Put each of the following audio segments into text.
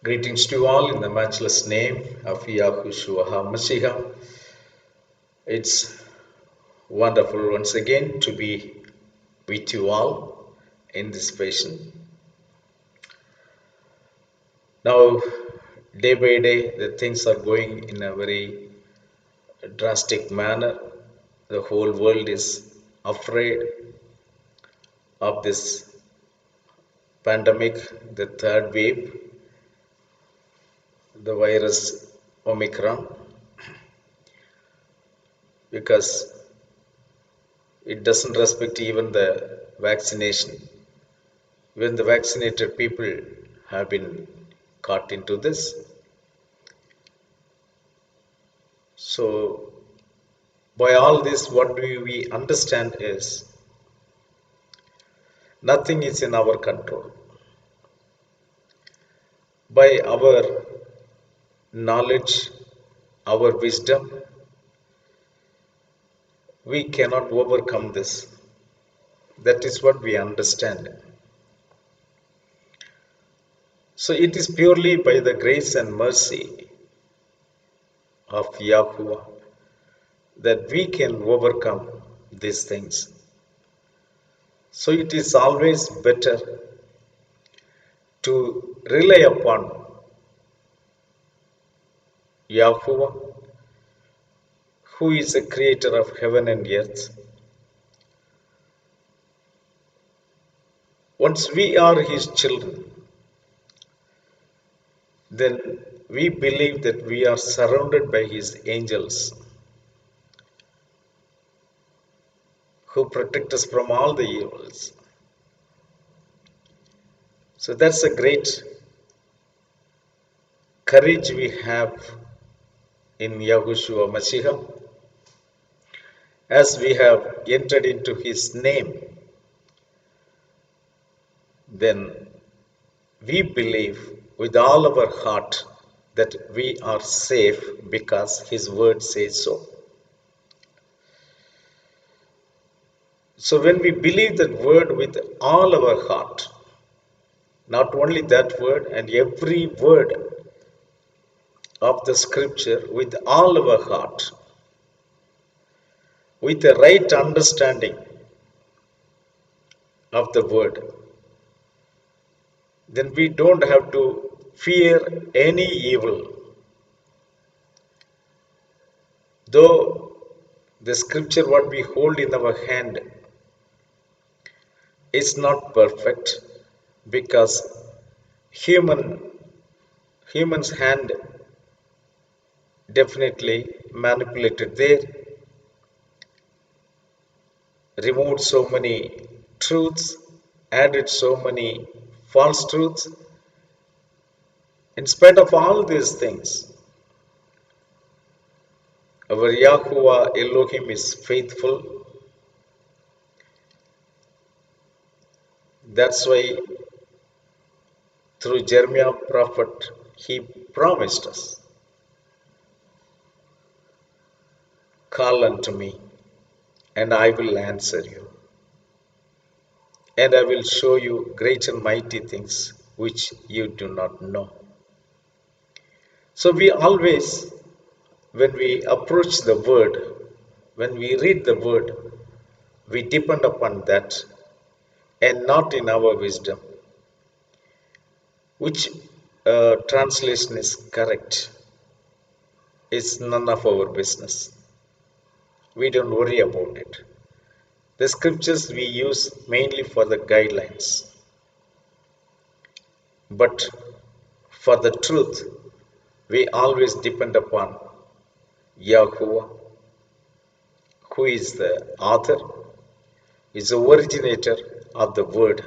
Greetings to you all in the matchless name of Yahushua HaMashiach. It's wonderful once again to be with you all in this fashion. Now, day by day, the things are going in a very drastic manner. The whole world is afraid of this pandemic, the third wave, the virus Omicron, because it doesn't respect even the vaccination. When the vaccinated people have been caught into this. So, by all this, what do we understand is nothing is in our control. By our knowledge, our wisdom, we cannot overcome this. That is what we understand. So, it is purely by the grace and mercy of Yahuwah that we can overcome these things. So, it is always better to rely upon Yahuwah, who is the creator of heaven and earth. Once we are his children, then we believe that we are surrounded by his angels who protect us from all the evils. So that's a great courage we have in Yahushua Mashiach as we have entered into his name. Then we believe with all of our heart that we are safe because his word says so. So when we believe that word with all our heart, not only that word and every word of the scripture with all our heart, with the right understanding of the word, then we don't have to fear any evil. Though the scripture what we hold in our hand is not perfect because human's hand definitely manipulated there, removed so many truths, added so many false truths. In spite of all these things, our Yahuwah Elohim is faithful. That's why through Jeremiah prophet, he promised us, call unto me and I will answer you. And I will show you great and mighty things which you do not know. So we always, when we approach the word, when we read the word, we depend upon that and not in our wisdom. Which translation is correct is none of our business. We don't worry about it. The scriptures we use mainly for the guidelines. But for the truth, we always depend upon Yahuwah, who is the author, is the originator of the word.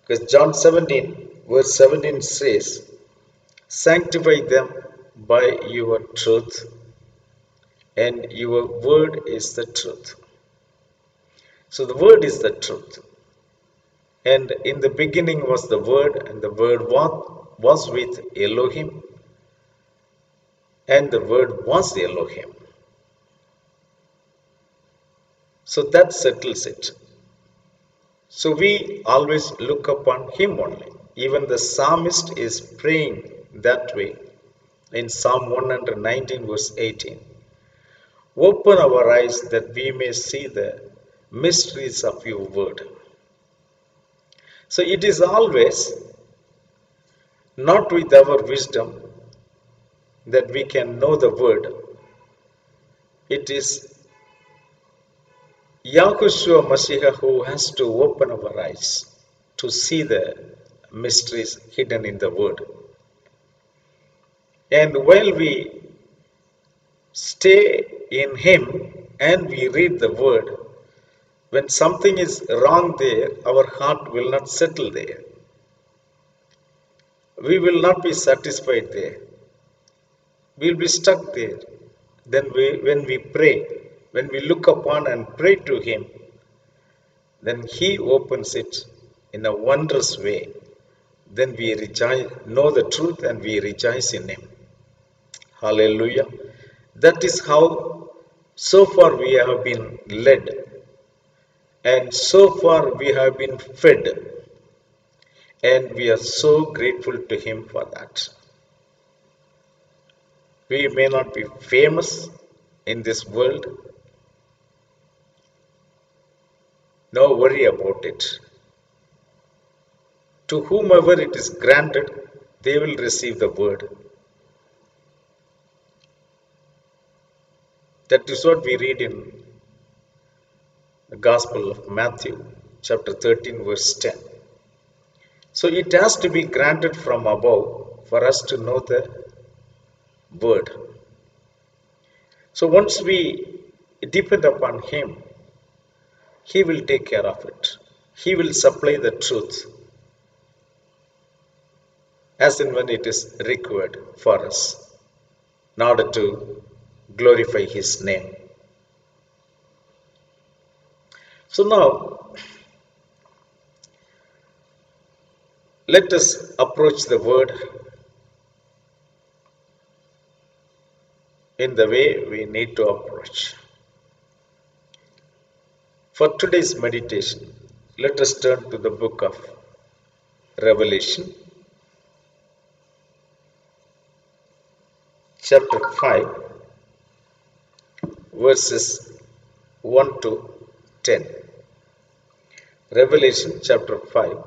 Because John 17, verse 17 says, sanctify them by your truth, and your word is the truth. So the word is the truth. And in the beginning was the word, and the word was with Elohim, and the word was Elohim. So that settles it. So we always look upon him only. Even the psalmist is praying that way in Psalm 119, verse 18. Open our eyes that we may see the mysteries of your word. So it is always not with our wisdom that we can know the word. It is Yahushua Mashiach who has to open our eyes to see the mysteries hidden in the word. And while we stay in him and we read the word, when something is wrong there, our heart will not settle there. We will not be satisfied there. We will be stuck there. Then when we pray, when we look upon and pray to him, then he opens it in a wondrous way. Then we rejoice, know the truth, and we rejoice in him. Hallelujah. That is how so far we have been led, and so far we have been fed, and we are so grateful to him for that. We may not be famous in this world. No worry about it. To whomever it is granted, they will receive the word. That is what we read in the Gospel of Matthew, chapter 13, verse 10. So it has to be granted from above for us to know the word. So once we depend upon him, he will take care of it. He will supply the truth as and when it is required for us in order to glorify his name. So now, let us approach the word in the way we need to approach. For today's meditation, let us turn to the book of Revelation, chapter 5, verses 1 to 10. Revelation chapter 5,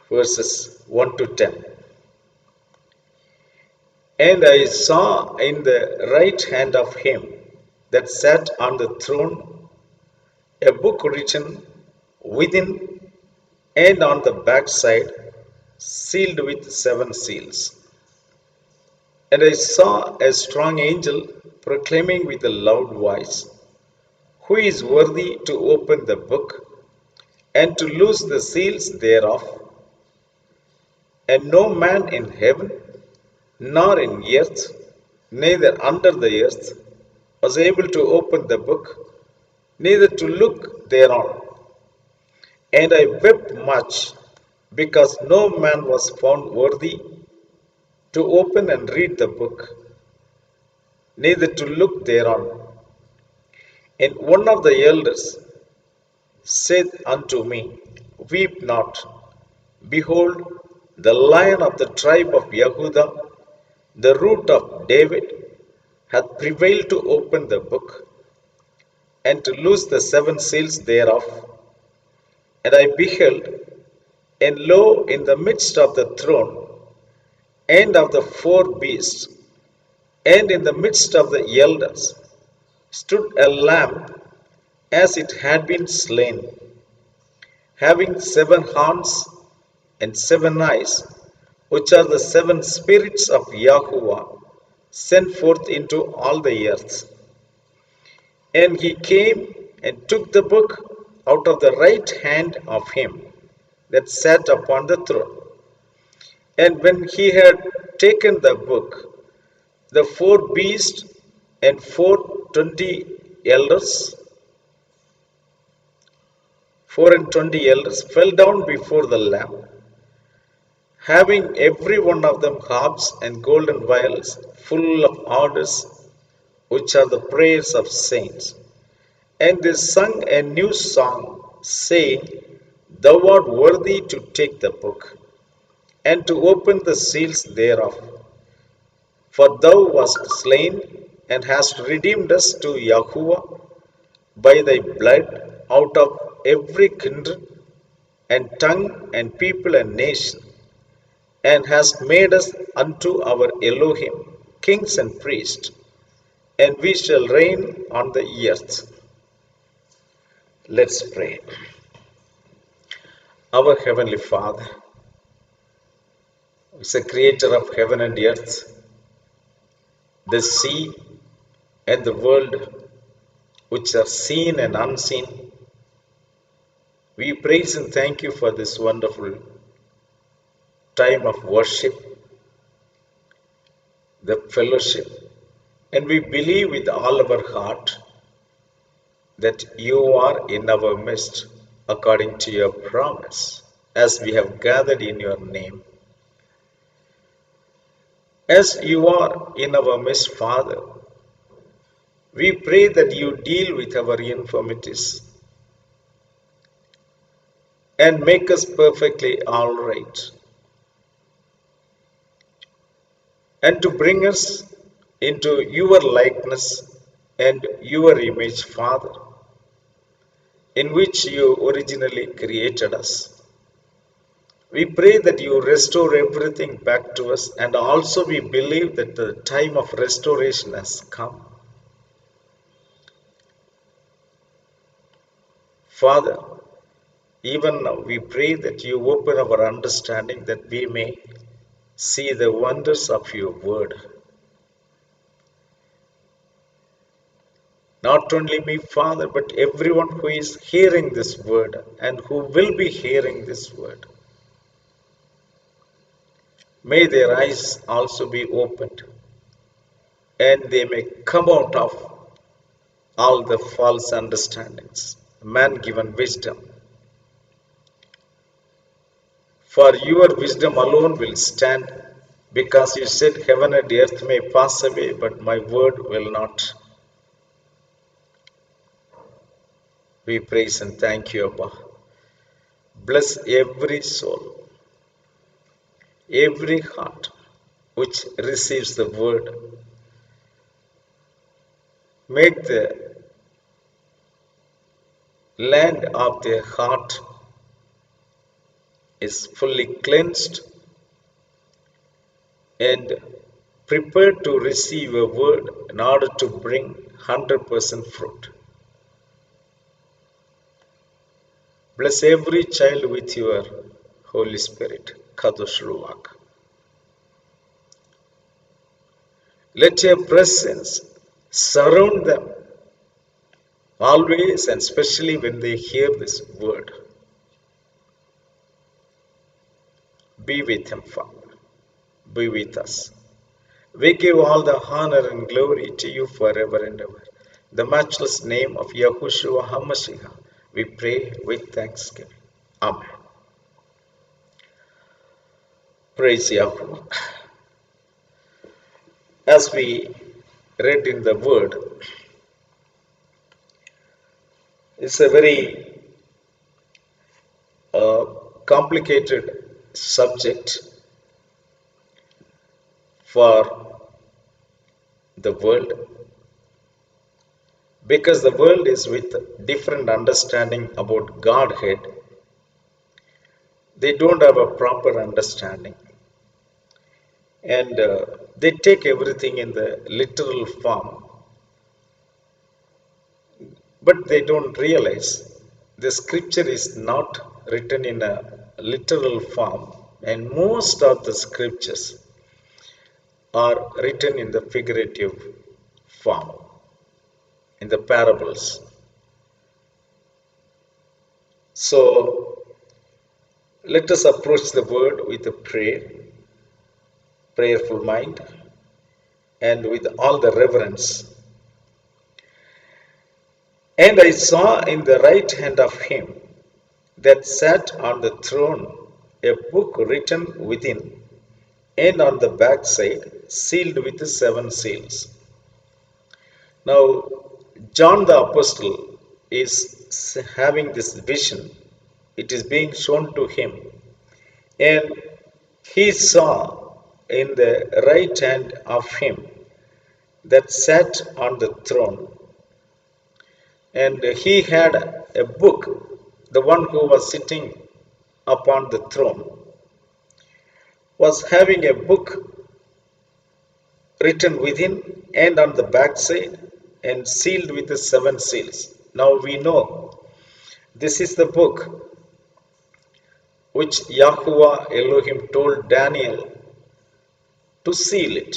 verses 1 to 10. And I saw in the right hand of him that sat on the throne a book written within and on the backside, sealed with 7 seals. And I saw a strong angel proclaiming with a loud voice, who is worthy to open the book and to loose the seals thereof? And no man in heaven, nor in earth, neither under the earth, was able to open the book, neither to look thereon. And I wept much, because no man was found worthy to open and read the book, neither to look thereon. And one of the elders said unto me, weep not. Behold, the Lion of the tribe of Yehudah, the root of David, hath prevailed to open the book and to loose the 7 seals thereof. And I beheld, and lo, in the midst of the throne and of the 4 beasts, and in the midst of the elders, stood a lamb as it had been slain, having 7 horns and 7 eyes, which are the 7 spirits of Yahuwah, sent forth into all the earth. And he came and took the book out of the right hand of him that sat upon the throne. And when he had taken the book, the 4 beasts and 24 elders fell down before the Lamb, having every one of them harps and golden vials full of odors, which are the prayers of saints. And they sung a new song, saying, Thou art worthy to take the book and to open the seals thereof. For thou wast slain and hast redeemed us to Yahuwah by thy blood out of every kindred and tongue and people and nation, and hast made us unto our Elohim kings and priests, and we shall reign on the earth. Let's pray. Our Heavenly Father is the creator of heaven and earth, the sea and the world, which are seen and unseen. We praise and thank you for this wonderful time of worship, the fellowship, and we believe with all our heart that you are in our midst according to your promise, as we have gathered in your name. As you are in our midst, Father, we pray that you deal with our infirmities and make us perfectly all right, and to bring us into your likeness and your image, Father, in which you originally created us. We pray that you restore everything back to us, and also we believe that the time of restoration has come. Father, even now we pray that you open our understanding that we may see the wonders of your word. Not only me, Father, but everyone who is hearing this word and who will be hearing this word. May their eyes also be opened and they may come out of all the false understandings, man given wisdom. For your wisdom alone will stand, because you said heaven and earth may pass away, but my word will not. We praise and thank you, Abba. Bless every soul, every heart which receives the word. Make the land of their heart is fully cleansed and prepared to receive a word in order to bring 100% fruit. Bless every child with your Holy Spirit, Kadosh Ruach. Let your presence surround them always, and especially when they hear this word. Be with them, Father. Be with us. We give all the honor and glory to you forever and ever. The matchless name of Yahushua HaMashiach, we pray with thanksgiving. Amen. Praise Yahuwah. As we read in the word, it's a very complicated subject for the world, because the world is with different understanding about Godhead. They don't have a proper understanding, and they take everything in the literal form, but they don't realize the scripture is not written in a literal form, and most of the scriptures are written in the figurative form, in the parables. So let us approach the word with a prayerful mind, and with all the reverence. And I saw in the right hand of him that sat on the throne a book written within, and on the backside sealed with 7 seals. Now, John the Apostle is having this vision it is being shown to him. And he saw in the right hand of him that sat on the throne, and he had a book, the one who was sitting upon the throne was having a book written within and on the backside and sealed with the seven seals. Now we know this is the book which Yahuwah Elohim told Daniel to seal it.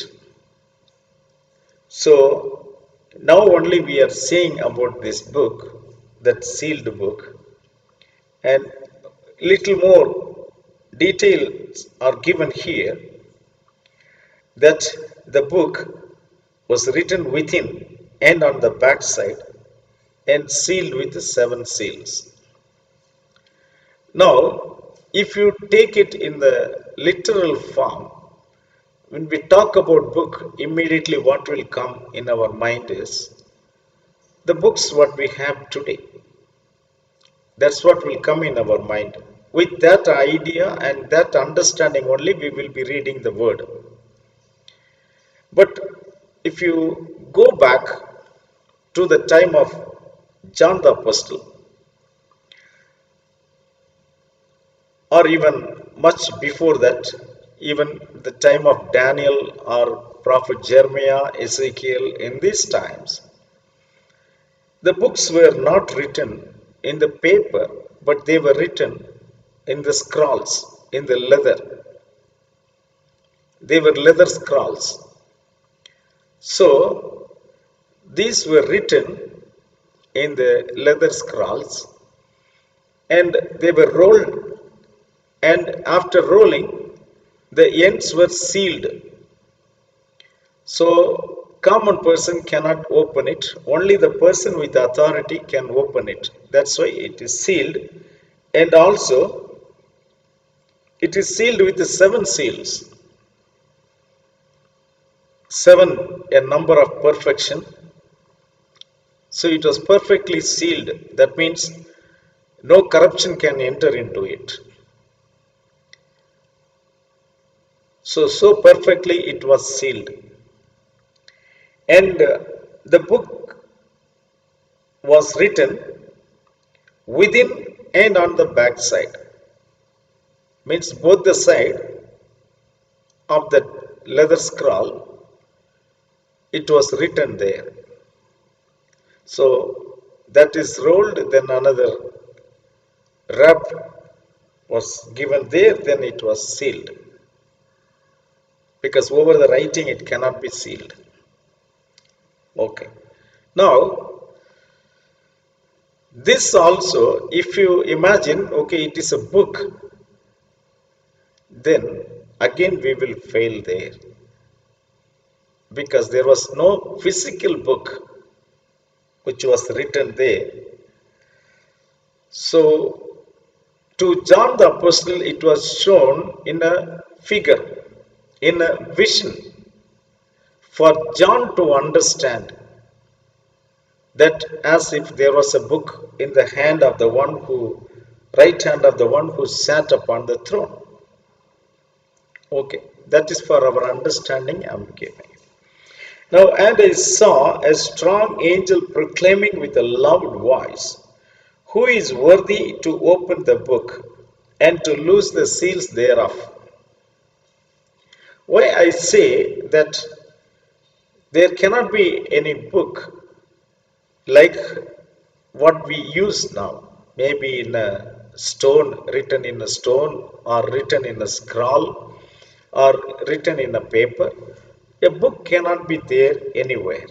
So now only we are saying about this book, that sealed book, and little more details are given here that the book was written within and on the backside and sealed with the seven seals. Now, if you take it in the literal form, when we talk about book, immediately what will come in our mind is the books what we have today. That's what will come in our mind. With that idea and that understanding only, we will be reading the word. But if you go back to the time of John the Apostle, or even much before that, even the time of Daniel or Prophet Jeremiah, Ezekiel, in these times, the books were not written in the paper, but they were written in the scrolls, in the leather. They were leather scrolls. So these were written in the leather scrolls and they were rolled, and after rolling, the ends were sealed. So common person cannot open it. Only the person with authority can open it. That's why it is sealed. And also it is sealed with the seven seals. Seven, a number of perfection. So it was perfectly sealed. That means no corruption can enter into it. So perfectly it was sealed. And the book was written within and on the back side. Means both the side of the leather scroll, it was written there. So that is rolled, then another wrap was given there, then it was sealed. Because over the writing it cannot be sealed. Okay. Now, this also, if you imagine, okay, it is a book, then again we will fail there. Because there was no physical book which was written there. So, to John the Apostle, it was shown in a figure, in a vision, for John to understand that as if there was a book in the hand of the one who, right hand of the one who sat upon the throne. Okay, that is for our understanding I am giving. Now, and I saw a strong angel proclaiming with a loud voice, "Who is worthy to open the book and to loose the seals thereof?" Why I say that there cannot be any book like what we use now, maybe in a stone, written in a stone, or written in a scroll, or written in a paper. A book cannot be there anywhere.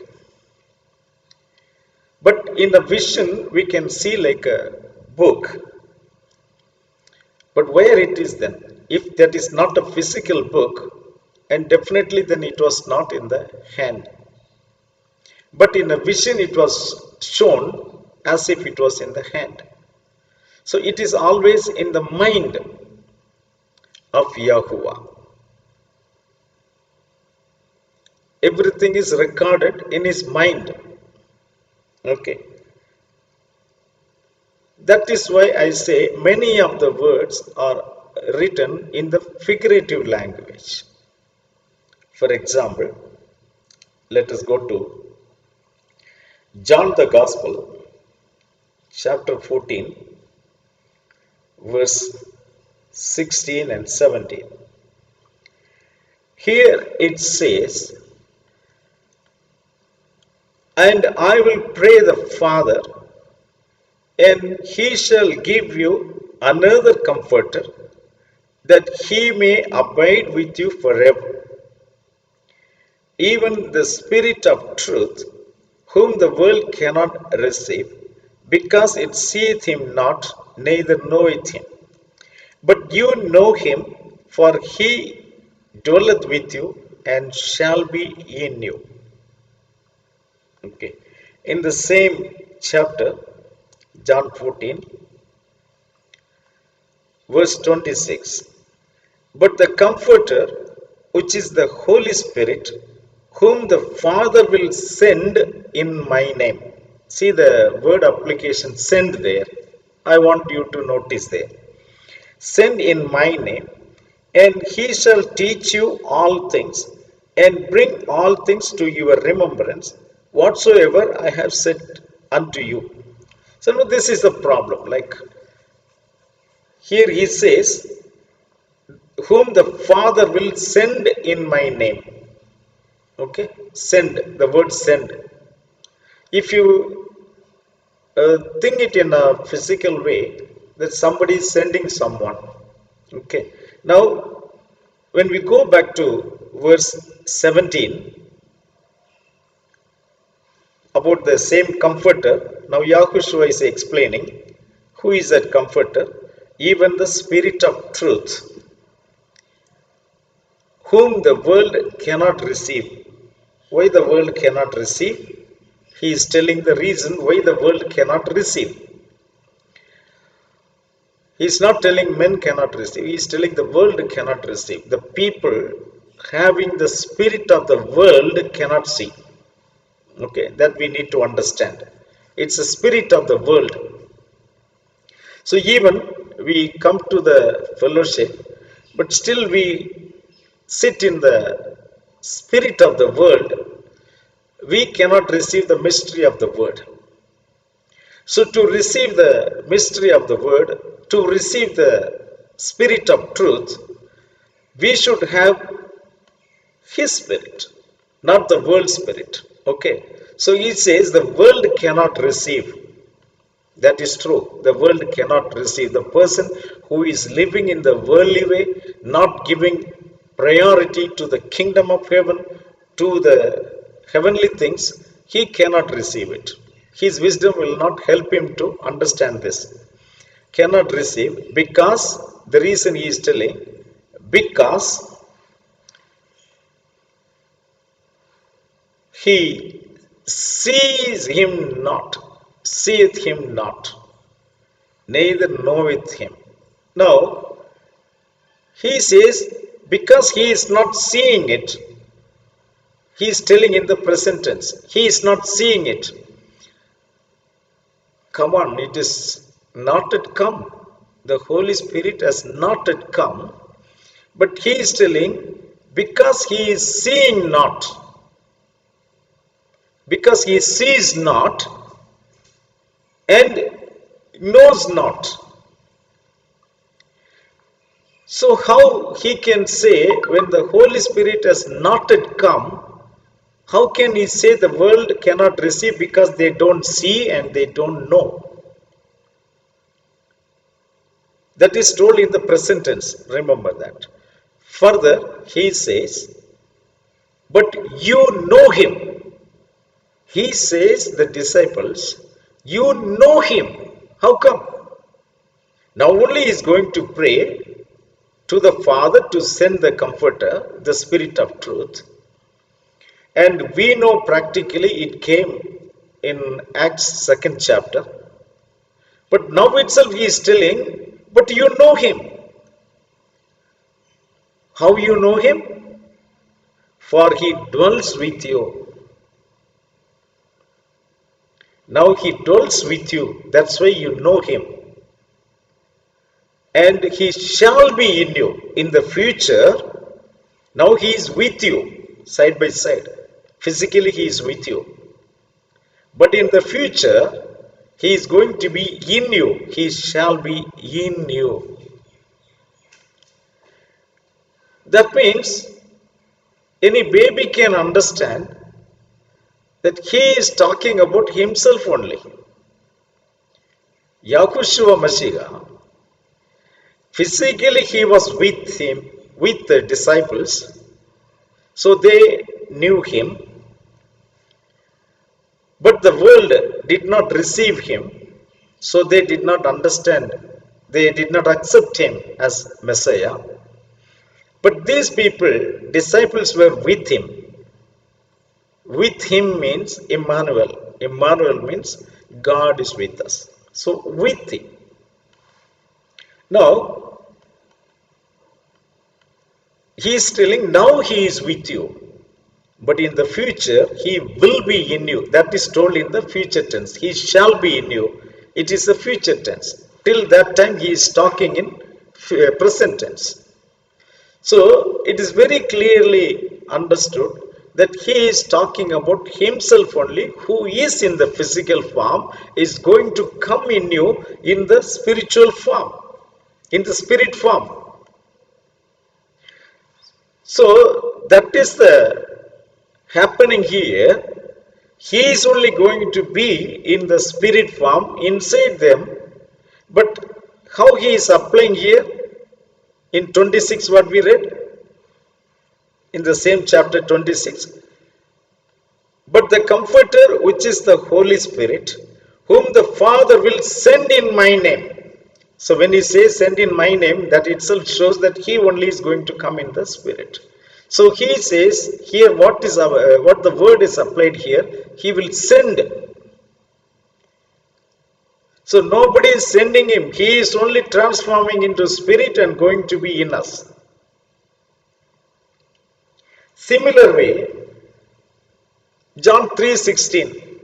But in the vision, we can see like a book. But where it is then? If that is not a physical book, and definitely then it was not in the hand. But in a vision, it was shown as if it was in the hand. So it is always in the mind of Yahuwah. Everything is recorded in his mind. Okay. That is why I say many of the words are written in the figurative language. For example, let us go to John the Gospel, chapter 14, verse 16 and 17. Here it says, "And I will pray the Father, and he shall give you another comforter, that he may abide with you forever, even the Spirit of truth, whom the world cannot receive, because it seeth him not, neither knoweth him. But you know him, for he dwelleth with you and shall be in you." Okay. In the same chapter, John 14, verse 26. "But the Comforter, which is the Holy Spirit, whom the Father will send in my name." See the word application send there. I want you to notice there. "Send in my name, and he shall teach you all things, and bring all things to your remembrance, whatsoever I have said unto you." So now this is the problem. Like here he says, "Whom the Father will send in my name." Okay, send, the word send. If you think it in a physical way, that somebody is sending someone. Okay, now when we go back to verse 17, about the same comforter, now Yahushua is explaining who is that comforter. "Even the Spirit of truth, whom the world cannot receive." Why the world cannot receive? He is telling the reason why the world cannot receive. He is not telling men cannot receive. He is telling the world cannot receive. The people having the spirit of the world cannot see. Okay, that we need to understand. It's the spirit of the world. So even we come to the fellowship, but still we sit in the spirit of the world, we cannot receive the mystery of the word. So to receive the mystery of the word, to receive the spirit of truth, we should have his spirit, not the world spirit. Okay. So he says the world cannot receive. That is true. The world cannot receive. The person who is living in the worldly way, not giving priority to the kingdom of heaven, to the heavenly things, he cannot receive it. His wisdom will not help him to understand this. Cannot receive because the reason he is telling, because he sees him not, seeth him not, neither knoweth him. Now, he says, because he is not seeing it, he is telling in the present tense, he is not seeing it. Come on, it is not yet come. The Holy Spirit has not yet come, but he is telling, because he is seeing not, because he sees not and knows not. So how he can say when the Holy Spirit has not yet come, how can he say the world cannot receive because they don't see and they don't know? That is told in the present tense, remember that. Further, he says, "But you know him." He says, the disciples, "You know him." How come? Now only he is going to pray to the Father to send the Comforter, the Spirit of truth. And we know practically it came in Acts 2nd chapter. But now itself he is telling, "But you know him." How you know him? For he dwells with you. Now he dwells with you. That's why you know him. And he shall be in you. In the future, now he is with you, side by side. Physically, he is with you. But in the future, he is going to be in you. He shall be in you. That means any baby can understand that he is talking about himself only. Yahushua Mashiach, physically he was with him, with the disciples, so they knew him, but the world did not receive him, so they did not understand, they did not accept him as Messiah. But these people, disciples, were with him. With him means Emmanuel. Emmanuel means God is with us. So with him. Now, he is telling now he is with you. But in the future, he will be in you. That is told in the future tense. He shall be in you. It is the future tense. Till that time, he is talking in present tense. So, it is very clearly understood that he is talking about himself only, who is in the physical form, is going to come in you in the spiritual form, in the spirit form. So, that is the happening here. He is only going to be in the spirit form inside them, but how he is applying here in 26, what we read in the same chapter 26. But the Comforter, which is the Holy Spirit, whom the Father will send in my name. So when he says send in my name, that itself shows that he only is going to come in the Spirit. So he says here what the word is applied here, he will send. So nobody is sending him, he is only transforming into spirit and going to be in us. Similar way, John 3:16,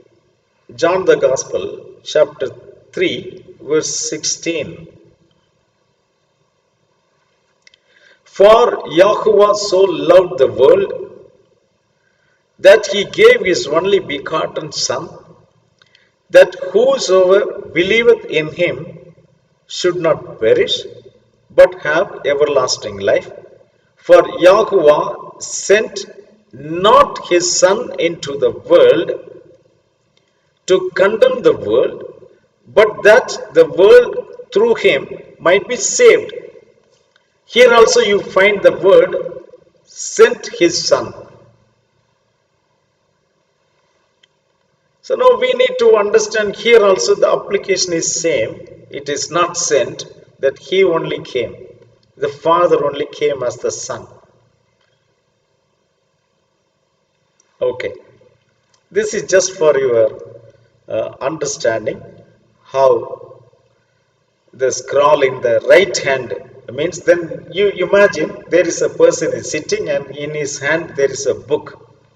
John the Gospel, chapter 3, verse 16. For Yahuwah so loved the world that he gave his only begotten Son, that whosoever believeth in him should not perish, but have everlasting life. For Yahuwah sent not his Son into the world to condemn the world, but that the world through him might be saved. Here also you find the word sent his Son. So now we need to understand here also the application is same. It is not sent, that he only came. The Father only came as the Son. Okay. This is just for your understanding how the scroll in the right hand means. Then you imagine there is a person is sitting and in his hand there is a book.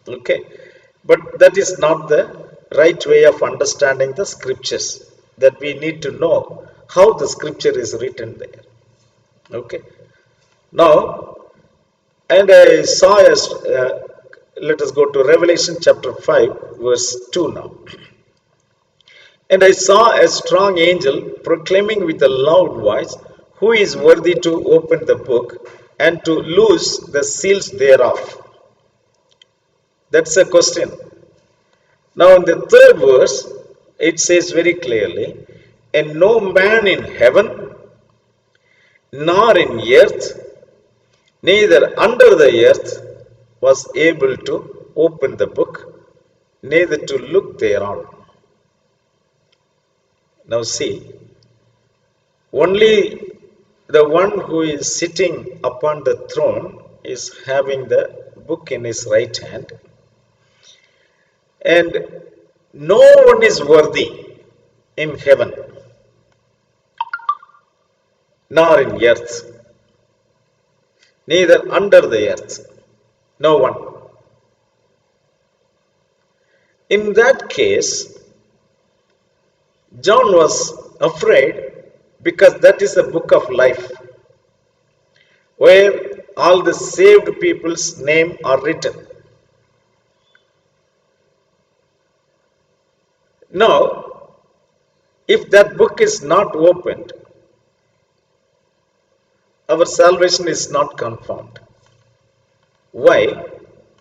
Okay. But that is not the right way of understanding the scriptures, that we need to know how the scripture is written there. Okay. Now, and I saw let us go to Revelation chapter 5 verse 2 now. And I saw a strong angel proclaiming with a loud voice, who is worthy to open the book and to loose the seals thereof? That's a question. Now in the third verse, it says very clearly, and no man in heaven, nor in earth, neither under the earth, was able to open the book, neither to look thereon. Now see, only the one who is sitting upon the throne is having the book in his right hand, and no one is worthy in heaven nor in earth, neither under the earth. No one. In that case, John was afraid because that is the book of life where all the saved people's name are written. Now, if that book is not opened, our salvation is not confirmed. Why?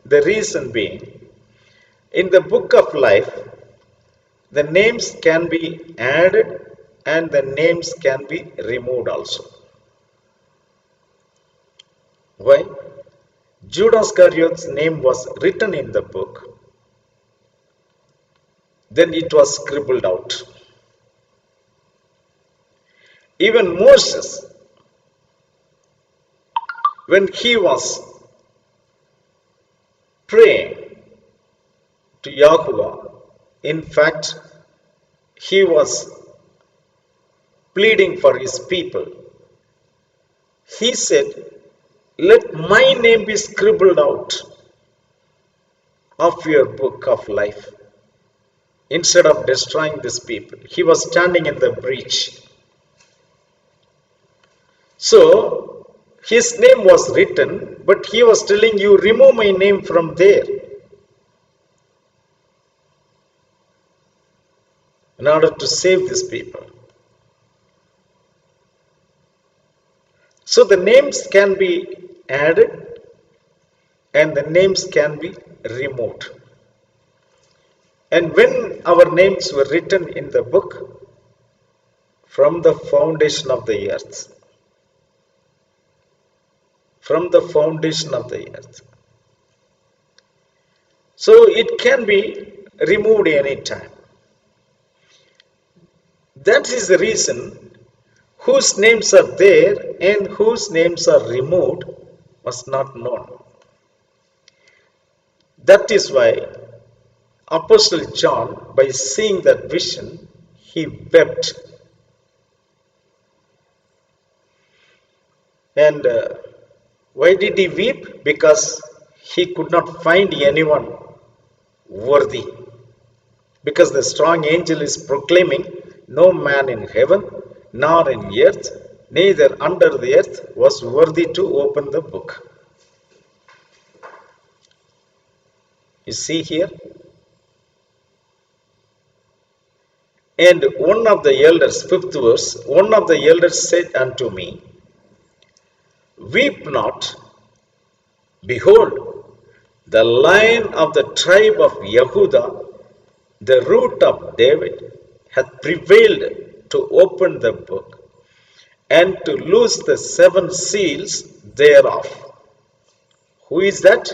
The reason being, in the book of life, the names can be added and the names can be removed also. Why? Judas Iscariot's name was written in the book, then it was scribbled out. Even Moses, when he was praying to Yahweh, in fact, he was pleading for his people. He said, "Let my name be scribbled out of your book of life instead of destroying this people." He was standing in the breach. So, his name was written, but he was telling you, remove my name from there in order to save these people. So the names can be added and the names can be removed. And when our names were written in the book from the foundation of the earth, from the foundation of the earth, so it can be removed anytime. That is the reason whose names are there and whose names are removed was not known. That is why Apostle John, by seeing that vision, he wept. And why did he weep? Because he could not find anyone worthy. Because the strong angel is proclaiming, no man in heaven, nor in earth, neither under the earth was worthy to open the book. You see here? And one of the elders, 5th verse, one of the elders said unto me, weep not, behold, the Lion of the tribe of Yehudah, the root of David, hath prevailed to open the book and to loose the 7 seals thereof. Who is that?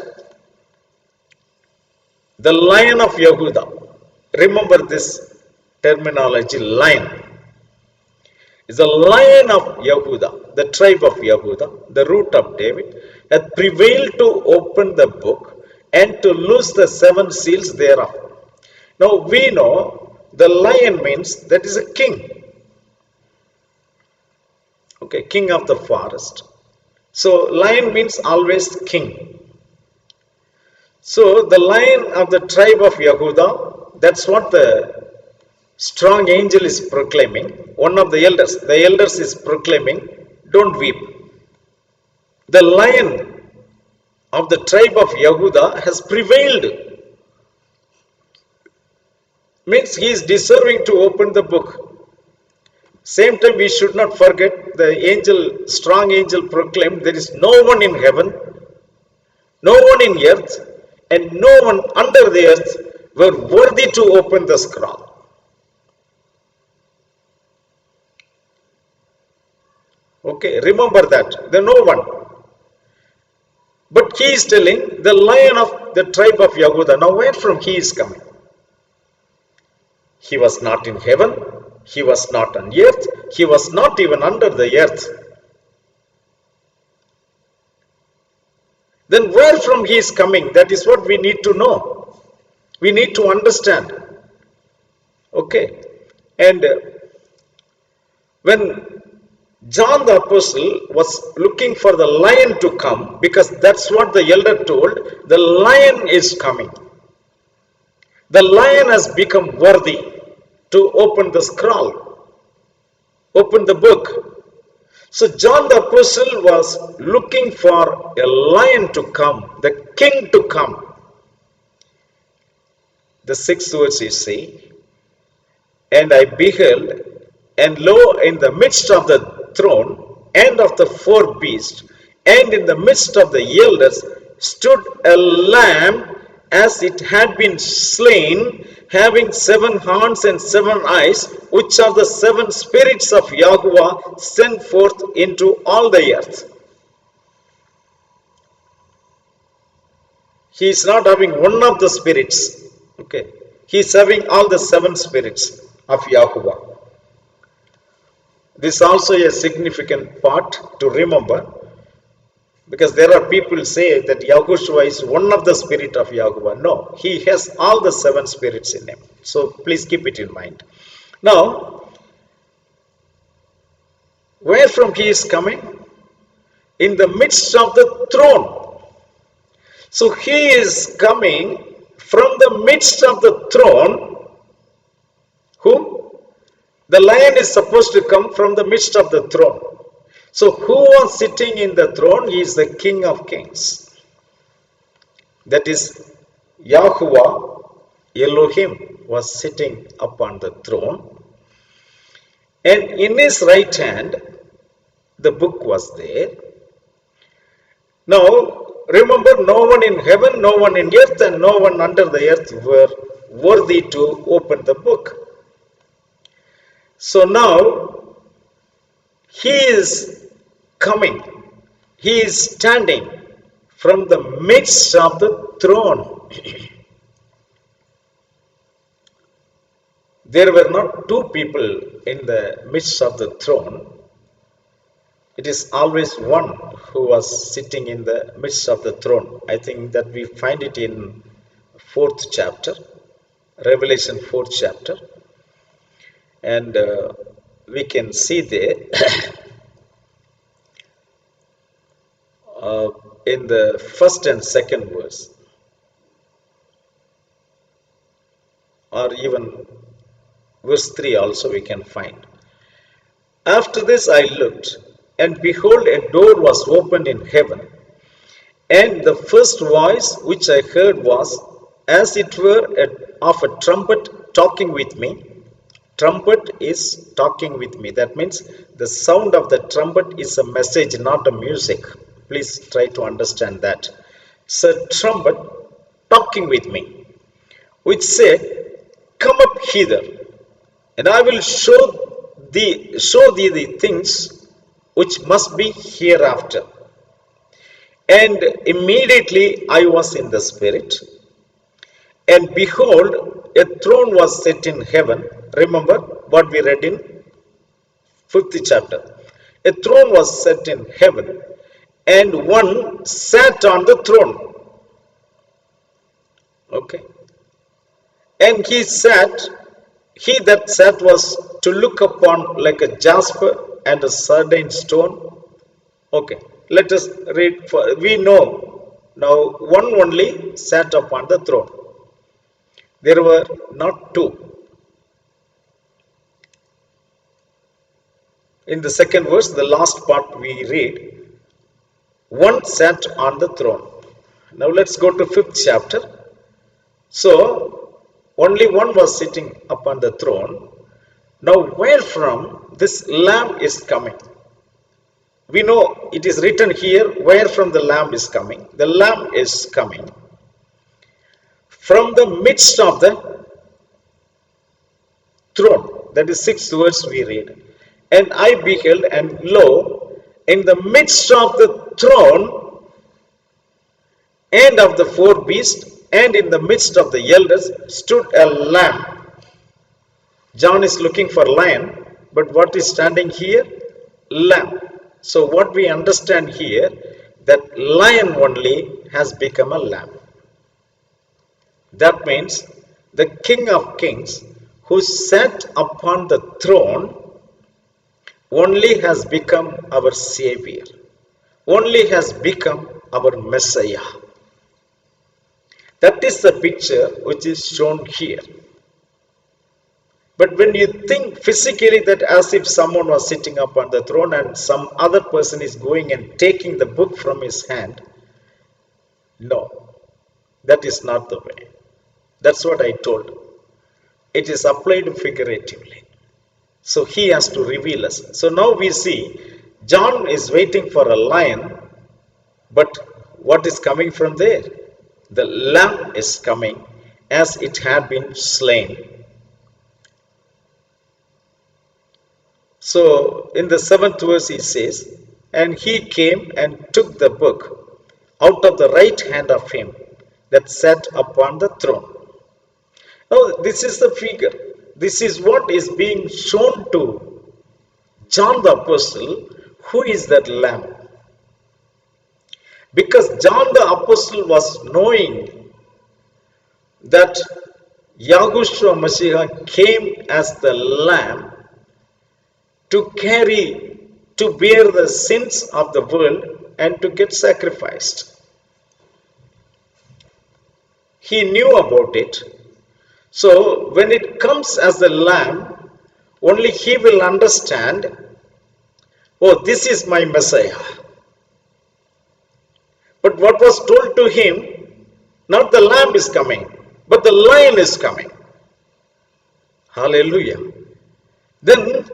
The Lion of Yehudah. Remember this terminology, lion. Is the Lion of Yehudah, the tribe of Yehudah, the root of David, hath prevailed to open the book and to loose the 7 seals thereof. Now we know the lion means that is a king. Okay, king of the forest. So lion means always king. So the Lion of the tribe of Yehudah, that's what the strong angel is proclaiming. One of the elders is proclaiming, don't weep. The Lion of the tribe of Yehudah has prevailed. Means he is deserving to open the book. Same time we should not forget the strong angel proclaimed, there is no one in heaven, no one in earth, and no one under the earth were worthy to open the scroll. Okay, remember that. There no one. But he is telling the Lion of the tribe of Yehudah. Now where from he is coming? He was not in heaven. He was not on earth. He was not even under the earth. Then where from he is coming? That is what we need to know. We need to understand. Okay. And when John the Apostle was looking for the lion to come, because that's what the elder told, the lion is coming. The lion has become worthy. to open the scroll, open the book. So John the Apostle was looking for a lion to come, the king to come. The sixth verse you see, and I beheld, and lo, in the midst of the throne and of the four beasts, and in the midst of the elders, stood a lamb as it had been slain, having 7 horns and 7 eyes, which are the 7 spirits of Yahuwah sent forth into all the earth. He is not having one of the spirits. Okay. He is having all the 7 spirits of Yahuwah. This is also a significant part to remember, because there are people say that Yahushua is one of the spirit of Yahuwah. No, he has all the 7 spirits in him. So please keep it in mind. Now, where from he is coming? In the midst of the throne. So he is coming from the midst of the throne. Who? The lion is supposed to come from the midst of the throne. So who was sitting in the throne? He is the King of Kings. That is Yahuwah, Elohim was sitting upon the throne. And in his right hand, the book was there. Now, remember, no one in heaven, no one in earth, and no one under the earth were worthy to open the book. So now, he is coming. He is standing from the midst of the throne. There were not 2 people in the midst of the throne. It is always one who was sitting in the midst of the throne. I think that we find it in 4th chapter, Revelation 4th chapter. And we can see there in the 1st and 2nd verse, or even verse 3 also we can find. After this I looked, and behold, a door was opened in heaven, and the first voice which I heard was as it were of a trumpet talking with me. Trumpet is talking with me. That means the sound of the trumpet is a message, not a music. Please try to understand that. It's a trumpet talking with me, which said, "Come up hither, and I will show thee the things which must be hereafter." And immediately I was in the Spirit, and behold, a throne was set in heaven. Remember what we read in 5th chapter. A throne was set in heaven, and one sat on the throne. Okay. And he that sat was to look upon like a jasper and a sardine stone. Okay, let us read. We know now one only sat upon the throne. There were not 2. In the 2nd verse, the last part we read, one sat on the throne. Now let's go to 5th chapter. So only one was sitting upon the throne. Now where from this lamb is coming? We know it is written here where from the lamb is coming. The lamb is coming from the midst of the throne. That is 6th verse we read. And I beheld, and lo, in the midst of the throne and of the 4 beasts, and in the midst of the elders, stood a lamb. John is looking for lion, but what is standing here? Lamb. So what we understand here, that lion only has become a lamb. That means the King of Kings who sat upon the throne only has become our Savior, only has become our Messiah. That is the picture which is shown here. But when you think physically that as if someone was sitting up on the throne and some other person is going and taking the book from his hand, no, that is not the way. That's what I told. It is applied figuratively. So he has to reveal us. So now we see John is waiting for a lion, but what is coming from there? The lamb is coming as it had been slain. So in the 7th verse he says, and he came and took the book out of the right hand of him that sat upon the throne. Now this is the figure. This is what is being shown to John the Apostle. Who is that lamb? Because John the Apostle was knowing that Yahushua Mashiach came as the lamb to carry, to bear the sins of the world and to get sacrificed. He knew about it. So when it comes as the lamb, only he will understand, oh, this is my Messiah. But what was told to him, not the lamb is coming, but the lion is coming. Hallelujah. Then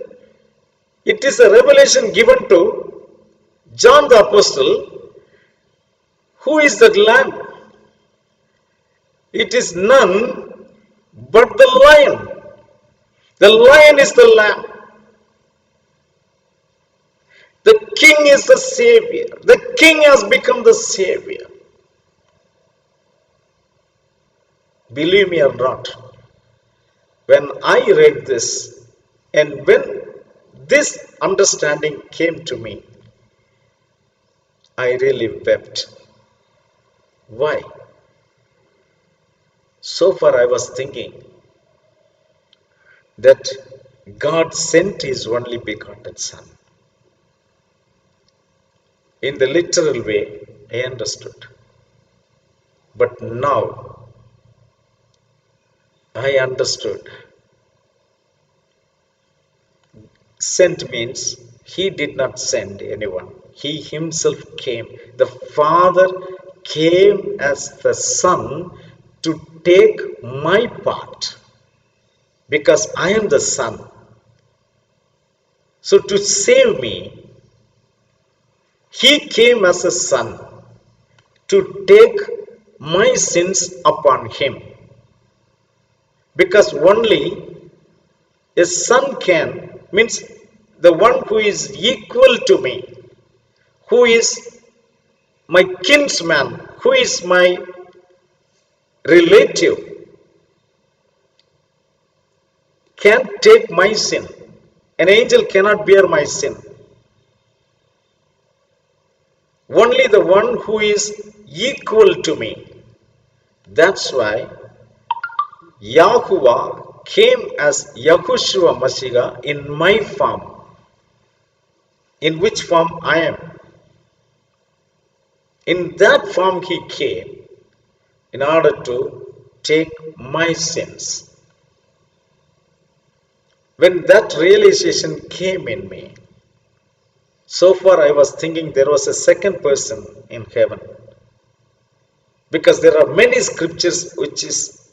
it is a revelation given to John the Apostle. Who is that lamb? It is none but the lion. The lion is the lamb. The king is the savior. The king has become the savior. Believe me or not, when I read this and when this understanding came to me, I really wept. Why? So far I was thinking that God sent his only begotten Son. In the literal way, I understood. But now I understood. Sent means he did not send anyone. He himself came. The Father came as the Son to take my part because I am the Son. So to save me, he came as a Son to take my sins upon him. Because only a son can, means the one who is equal to me, who is my kinsman, who is my relative, can take my sin. An angel cannot bear my sin. Only the one who is equal to me. That's why Yahuwah came as Yahushua Mashiach in my form. In which form I am. In that form he came in order to take my sins. When that realization came in me, so far I was thinking there was a second person in heaven. Because there are many scriptures which is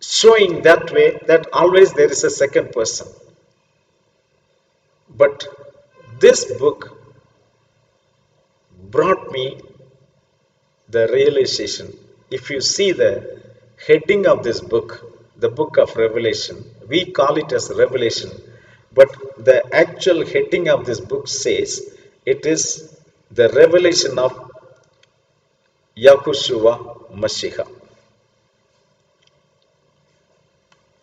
showing that way, that always there is a second person. But this book brought me the realization. If you see the heading of this book, the book of Revelation, we call it as Revelation, but the actual heading of this book says it is the revelation of Yahushua Mashiach.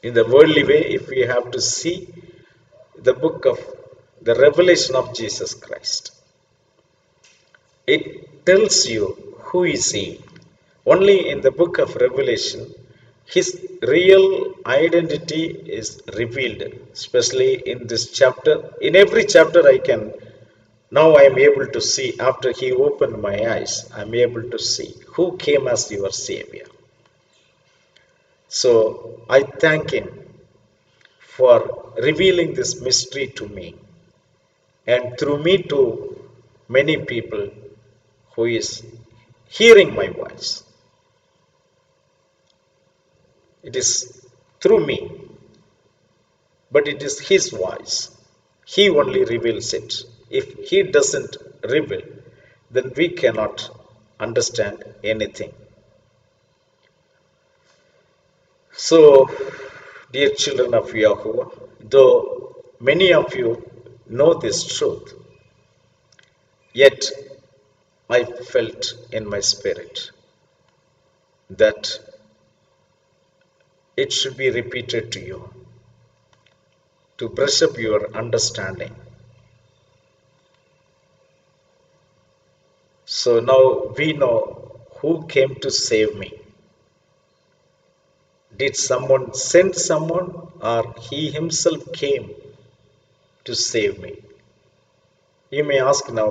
In the worldly way, if we have to see the book of the revelation of Jesus Christ, it tells you who is he. Only in the book of Revelation, his real identity is revealed, especially in this chapter. In every chapter now I am able to see, after he opened my eyes, I am able to see who came as your Savior. So I thank him for revealing this mystery to me and through me to many people who is hearing my voice. It is through me, but it is His voice. He only reveals it. If He doesn't reveal, then we cannot understand anything. So, dear children of Yahuwah, though many of you know this truth, yet I felt in my spirit that it should be repeated to you to brush up your understanding. So now we know who came to save me. Did someone send someone, or He Himself came to save me? You may ask now,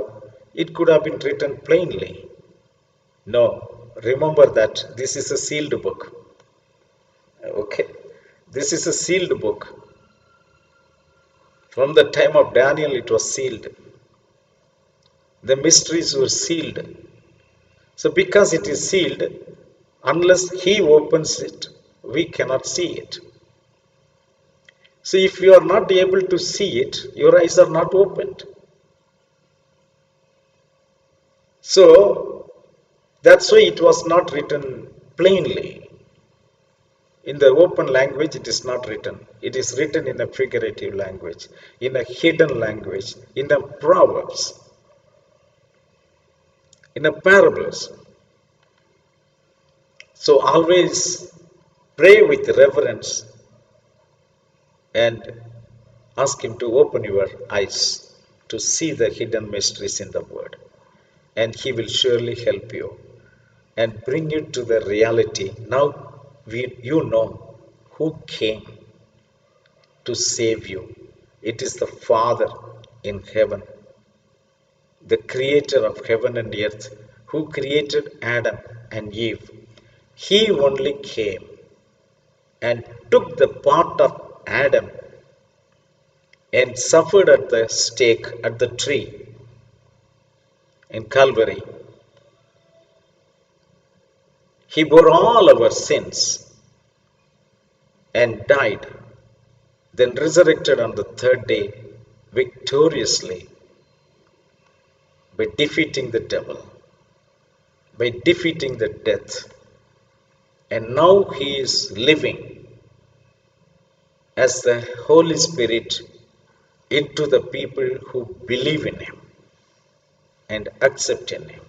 it could have been written plainly. No, remember that this is a sealed book. Okay, this is a sealed book. From the time of Daniel, it was sealed. The mysteries were sealed. So, because it is sealed, unless He opens it, we cannot see it. So, if you are not able to see it, your eyes are not opened. So, that's why it was not written plainly. In the open language, it is not written. It is written in a figurative language, in a hidden language, in the proverbs, in a parables. So always pray with reverence and ask Him to open your eyes to see the hidden mysteries in the Word. And He will surely help you and bring you to the reality. Now you know who came to save you. It is the Father in heaven, the creator of heaven and earth, who created Adam and Eve. He only came and took the part of Adam and suffered at the stake at the tree in Calvary. He bore all our sins and died, then resurrected on the third day victoriously by defeating the devil, by defeating the death. And now He is living as the Holy Spirit into the people who believe in Him and accept in Him.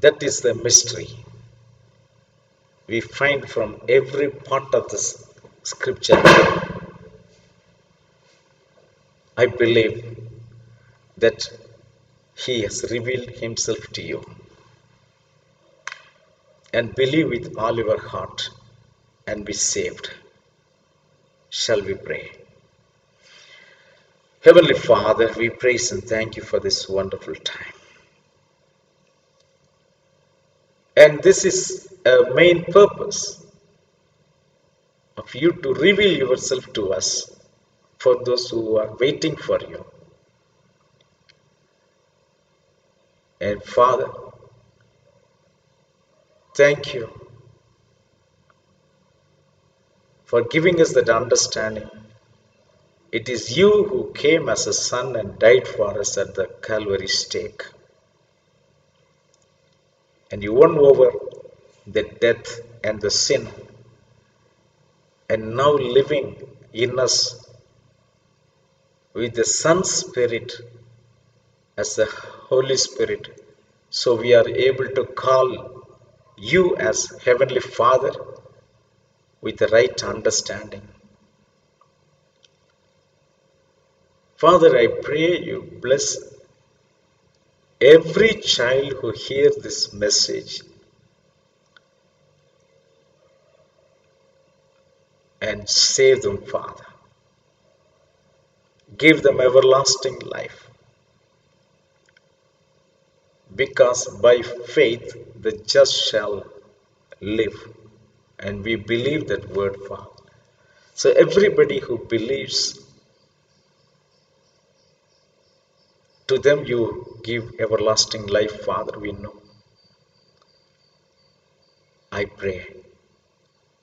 That is the mystery we find from every part of the scripture. I believe that He has revealed Himself to you. And believe with all your heart and be saved. Shall we pray? Heavenly Father, we praise and thank You for this wonderful time. And this is a main purpose of You to reveal Yourself to us for those who are waiting for You. And Father, thank You for giving us that understanding. It is You who came as a son and died for us at the Calvary stake. And You won over the death and the sin, and now living in us with the Son Spirit as the Holy Spirit, so we are able to call You as Heavenly Father with the right understanding. Father, I pray You bless every child who hears this message and save them, Father. Give them everlasting life, because by faith the just shall live. And we believe that word, Father. So everybody who believes, to them you give everlasting life, Father, we know. I pray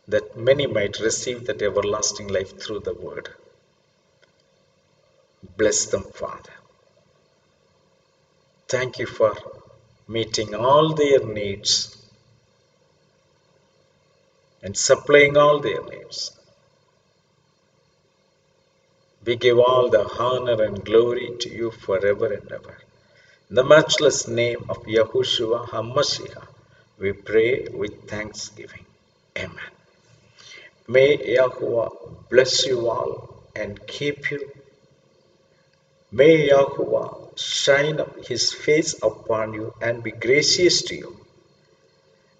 that many might receive that everlasting life through the word. Bless them, Father. Thank you for meeting all their needs and supplying all their needs. We give all the honor and glory to you forever and ever. In the matchless name of Yahushua HaMashiach, we pray with thanksgiving. Amen. May Yahuwah bless you all and keep you. May Yahuwah shine his face upon you and be gracious to you.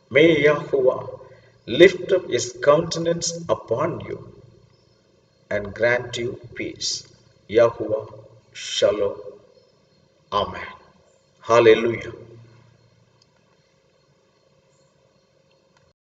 May Yahuwah lift up his countenance upon you and grant you peace. Yahuwah Shalom. Amen. Hallelujah.